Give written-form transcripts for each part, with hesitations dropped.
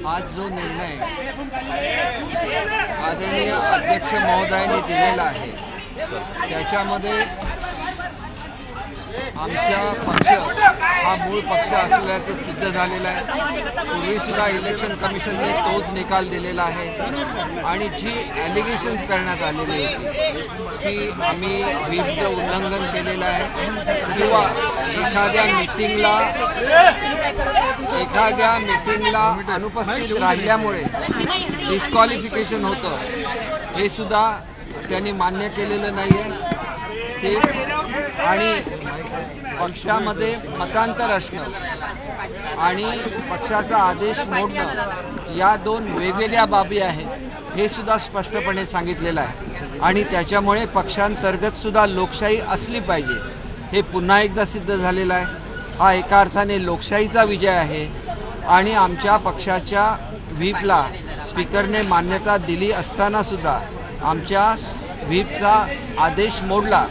आज जो निर्णय आदरणीय अध्यक्ष महोदयांनी दिलेला आहे त्याच्यामध्ये आमचा पक्ष हा मूळ पक्ष असल्याचं सिद्ध झालेला आहे। पूर्वी सुद्धा इलेक्शन कमिशनने तोच निकाल दिलेला आहे आणि जी ॲलिगेशन्स करण्यात आलेली होती की आम्ही व्हीपचं उल्लंघन केलेलं आहे किंवा एखाद्या मीटिंगला अनुपस्थित राहिल्यामुळे डिस्क्वालिफिकेशन होतं हे सुद्धा त्यांनी मान्य केलेलं नाही आहे। आणि पक्षामध्ये मतांतर असणं आणि पक्षाचा आदेश मोडणं या दोन वेगवेगळ्या बाबी आहेत हे सुद्धा स्पष्टपणे सांगितलेलं आहे आणि त्याच्यामुळे पक्षांतर्गत सुद्धा लोकशाही असली पाहिजे हे पुन्हा एकदा सिद्ध झालेलं आहे। हा एका अर्थाने लोकशाहीचा विजय आहे आणि आमच्या पक्षाच्या व्हीपला स्पीकरने मान्यता दिली असताना सुद्धा आमच्या व्हीपचा आदेश मोडला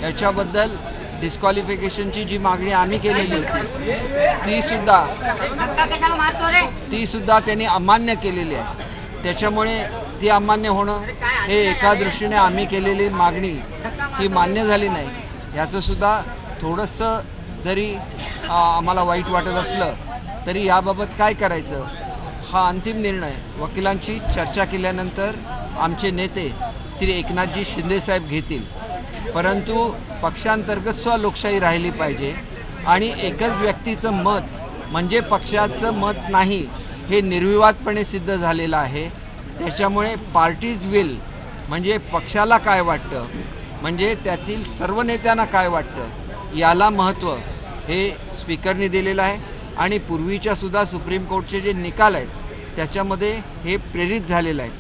याच्याबद्दल डिस्क्वालिफिकेशनची जी मागणी आम्ही केलेली होती ती सुद्धा त्यांनी अमान्य केलेली आहे। त्याच्यामुळे ती अमान्य होणं हे एका दृष्टीने आम्ही केलेली मागणी ही मान्य झाली नाही याचं सुद्धा थोडंसं जरी आम्हाला वाईट वाटत असलं तरी याबाबत काय करायचं हा अंतिम निर्णय वकिलांची चर्चा केल्यानंतर आमचे नेते श्री एकनाथजी शिंदे साहेब घेतील। परंतु पक्षांतर्गत सुद्धा लोकशाही राहिली पाहिजे आणि एकच व्यक्तीचं मत म्हणजे पक्षाचं मत नाही हे निर्विवादपणे सिद्ध झालेलं आहे। त्याच्यामुळे पार्टीज विल म्हणजे पक्षाला काय वाटतं म्हणजे त्यातील सर्व नेत्यांना काय वाटतं याला महत्त्व हे स्पीकरने दिलेलं आहे आणि पूर्वीच्या सुद्धा सुप्रीम कोर्टचे जे निकाल आहेत त्याच्यामध्ये हे प्रेरित झालेलं आहे।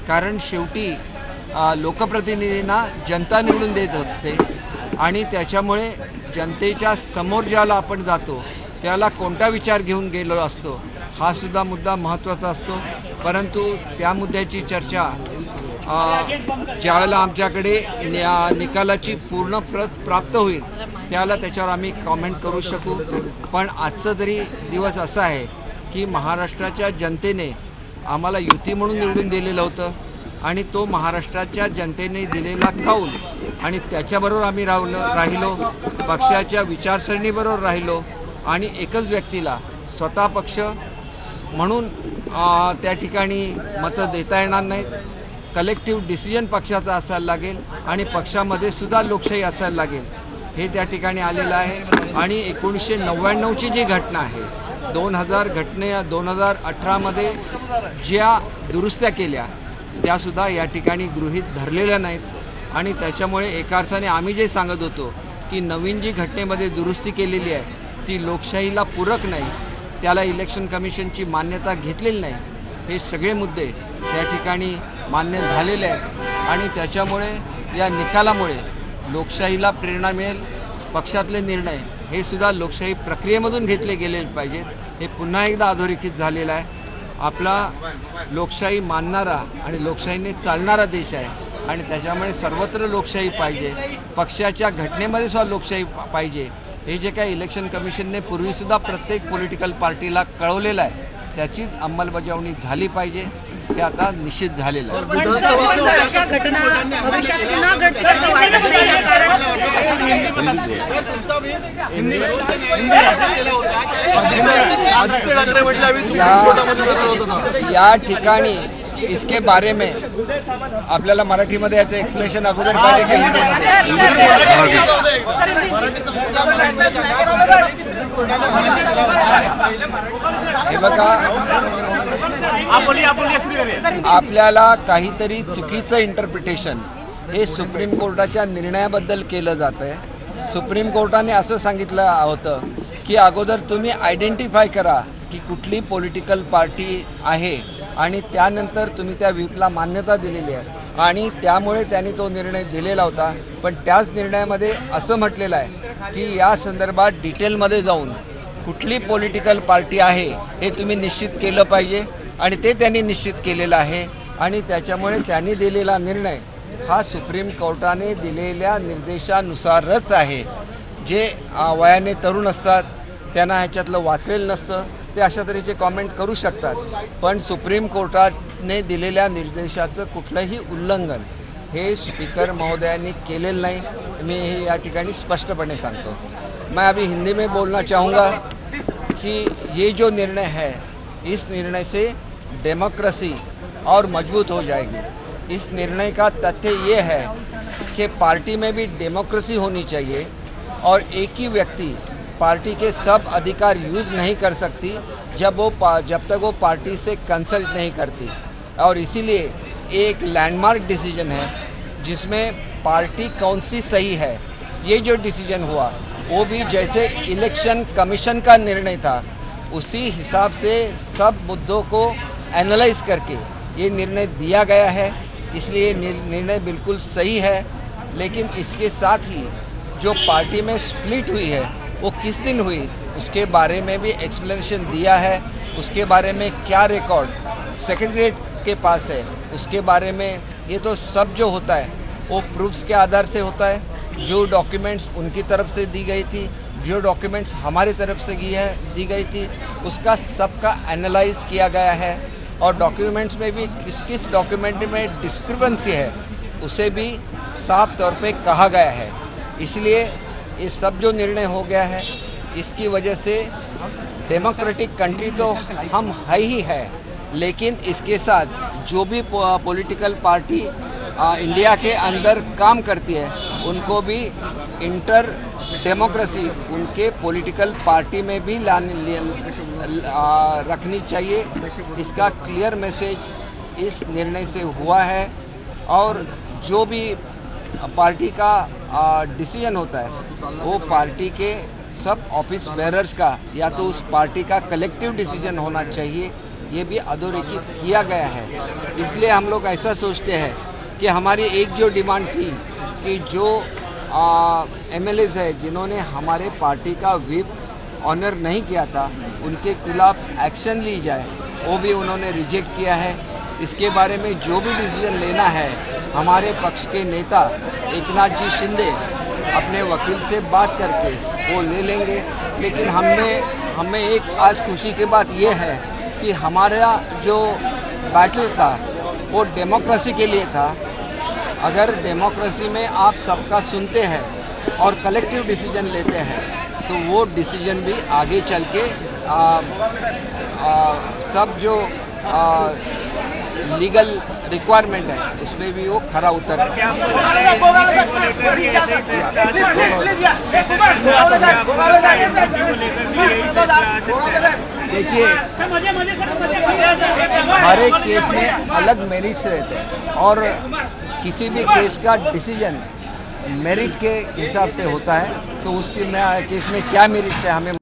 कारण शेवटी लोकप्रतिनिधींना जनता निवडून देत असते आणि त्याच्यामुळे जनतेच्या समोर ज्याला आपण जातो त्याला कोणता विचार घेऊन गेलो असतो हा सुद्धा मुद्दा महत्त्वाचा असतो। परंतु त्या मुद्द्याची चर्चा ज्यावेळेला आमच्याकडे निकालाची पूर्ण प्रत प्राप्त होईल त्याला त्याच्यावर आम्ही कॉमेंट करू शकू। पण आजचा तरी दिवस असा आहे की महाराष्ट्राच्या जनतेने आम्हाला युती म्हणून निवडून दिलेलं होतं आणि तो महाराष्ट्राच्या जनतेने दिलेला कौल आणि त्याच्याबरोबर आम्ही राहिलो पक्षाच्या विचारसरणीबरोबर राहिलो आणि एकच व्यक्तीला स्वतः पक्ष म्हणून त्या ठिकाणी मतं देता येणार नाहीत। कलेक्टिव्ह डिसिजन पक्षाचा असायला लागेल आणि पक्षामध्ये सुद्धा लोकशाही असायला लागेल हे त्या ठिकाणी आलेलं आहे। आणि 1999ची जी घटना आहे 2018 मध्ये ज्या दुरुस्त्या केल्या त्यासुद्धा या ठिकाणी गृहीत धरलेल्या नाहीत आणि त्याच्यामुळे एका अर्थाने आम्ही जे सांगत होतो की नवीन जी घटनेमध्ये दुरुस्ती केलेली आहे ती लोकशाहीला पूरक नाही त्याला इलेक्शन कमिशनची मान्यता घेतलेली नाही हे सगळे मुद्दे त्या ठिकाणी मान्य झालेले आहेत आणि त्याच्यामुळे या निकालामुळे लोकशाहीला प्रेरणा मिळेल। पक्षातले निर्णय हे सुद्धा लोकशाही प्रक्रियेमधून घेतले गेले पाहिजेत हे पुन्हा एकदा अधोरेखित झालेलं आहे। आपला लोकशाही मानणारा आणि लोकशाहीने चालणारा देश आहे आणि त्याच्यामुळे सर्वत्र लोकशाही पाहिजे पक्षाच्या घटनेमध्ये सुद्धा लोकशाही पाहिजे हे जे काही इलेक्शन कमिशनने पूर्वीसुद्धा प्रत्येक पॉलिटिकल पार्टीला कळवलेलं आहे त्याचीच अंमलबजावणी झाली पाहिजे हे आता निश्चित झालेलं आहे। या ठिकाणी इसके बारे में आपल्याला मराठीमध्ये याचं एक्सप्लेनेशन अगोदर हे बघा आपल्याला काहीतरी चुकीचं इंटरप्रिटेशन हे सुप्रीम कोर्टाच्या निर्णयाबद्दल केलं जात आहे। सुप्रीम कोर्टाने असं सांगितलं होतं की अगोदर तुम्ही आयडेंटिफाय करा की कुठली पॉलिटिकल पार्टी आहे आणि त्यानंतर तुम्ही त्या व्हीपला मान्यता दिलेली आहे आणि त्यामुळे त्यांनी तो निर्णय दिलेला होता। पण त्याच निर्णयामध्ये असं म्हटलेलं आहे की या संदर्भात डिटेलमध्ये जाऊन कुठली पॉलिटिकल पार्टी आहे हे तुम्ही निश्चित केलं पाहिजे आणि ते त्यांनी निश्चित केलेलं आहे आणि त्याच्यामुळे त्यांनी दिलेला निर्णय हा सुप्रीम कोर्टाने दिलेल्या निर्देशानुसारच आहे। जे वयाने तरुण असतात त्यांना ह्याच्यातलं वाचलेलं नसतं ते अशा तऱ्हेचे कॉमेंट करू शकतात, पण सुप्रीम कोर्टाने दिलेल्या निर्देशाचं कुठलंही उल्लंघन हे स्पीकर महोदयांनी केलेलं नाही। मैं हे या ठिकाणी स्पष्टपणे सांगतो। मैं अभी हिंदी में बोलना चाहूँगा कि ये जो निर्णय है, इस निर्णय से डेमोक्रेसी और मजबूत हो जाएगी। इस निर्णय का तथ्य ये है कि पार्टी में भी डेमोक्रेसी होनी चाहिए और एक ही व्यक्ति पार्टी के सब अधिकार यूज नहीं कर सकती जब तक वो पार्टी से कंसल्ट नहीं करती। और इसीलिए एक लैंडमार्क डिसीजन है जिसमें पार्टी कौन सी सही है, ये जो डिसीजन हुआ वो भी जैसे इलेक्शन कमीशन का निर्णय था उसी हिसाब से सब मुद्दों को एनालाइज करके ये निर्णय दिया गया है। इसलिए निर्णय बिल्कुल सही है। लेकिन इसके साथ ही जो पार्टी में स्प्लिट हुई है वो किस दिन हुई उसके बारे में भी एक्सप्लेनेशन दिया है। उसके बारे में क्या रिकॉर्ड सेक्रेटरीट के पास है उसके बारे में, ये तो सब जो होता है वो प्रूफ्स के आधार से होता है। जो डॉक्यूमेंट्स उनकी तरफ से दी गई थी, जो डॉक्यूमेंट्स हमारी तरफ से दी गई थी, उसका सबका एनालाइज किया गया है। और डॉक्यूमेंट्स में भी किस किस डॉक्यूमेंट में डिस्क्रिपेंसी है उसे भी साफ तौर पे कहा गया है। इसलिए ये सब जो निर्णय हो गया है इसकी वजह से डेमोक्रेटिक कंट्री तो हम है ही है, लेकिन इसके साथ जो भी पॉलिटिकल पार्टी इंडिया के अंदर काम करती है उनको भी इंटर डेमोक्रेसी उनके पॉलिटिकल पार्टी में भी रखनी चाहिए। इसका क्लियर मैसेज इस निर्णय से हुआ है। और जो भी पार्टी का डिसीजन होता है वो पार्टी के सब ऑफिस बेरर्स का या तो उस पार्टी का कलेक्टिव डिसीजन होना चाहिए, ये भी अधोरेखित किया गया है। इसलिए हम लोग ऐसा सोचते हैं कि हमारी एक जो डिमांड थी कि जो एमएलएज है जिन्होंने हमारे पार्टी का व्हिप ऑनर नहीं किया था उनके खिलाफ एक्शन ली जाए, वो भी उन्होंने रिजेक्ट किया है। इसके बारे में जो भी डिसीजन लेना है हमारे पक्ष के नेता एकनाथ जी शिंदे अपने वकील से बात करके वो ले लेंगे। लेकिन हमें एक आज खुशी की बात ये है कि हमारा जो बैटल था वो डेमोक्रेसी के लिए था। अगर डेमोक्रेसी में आप सबका सुनते हैं और कलेक्टिव डिसीजन लेते हैं तो वो डिसीजन भी आगे चल के सब जो लीगल रिक्वायरमेंट है उसमें भी वो खरा उतर देखिए, हर एक केस में अलग मेरिट्स रहते हैं और किसी भी केस का डिसीजन मेरिट के हिसाब से होता है। तो उसकी केस में क्या मेरिट्स है हमें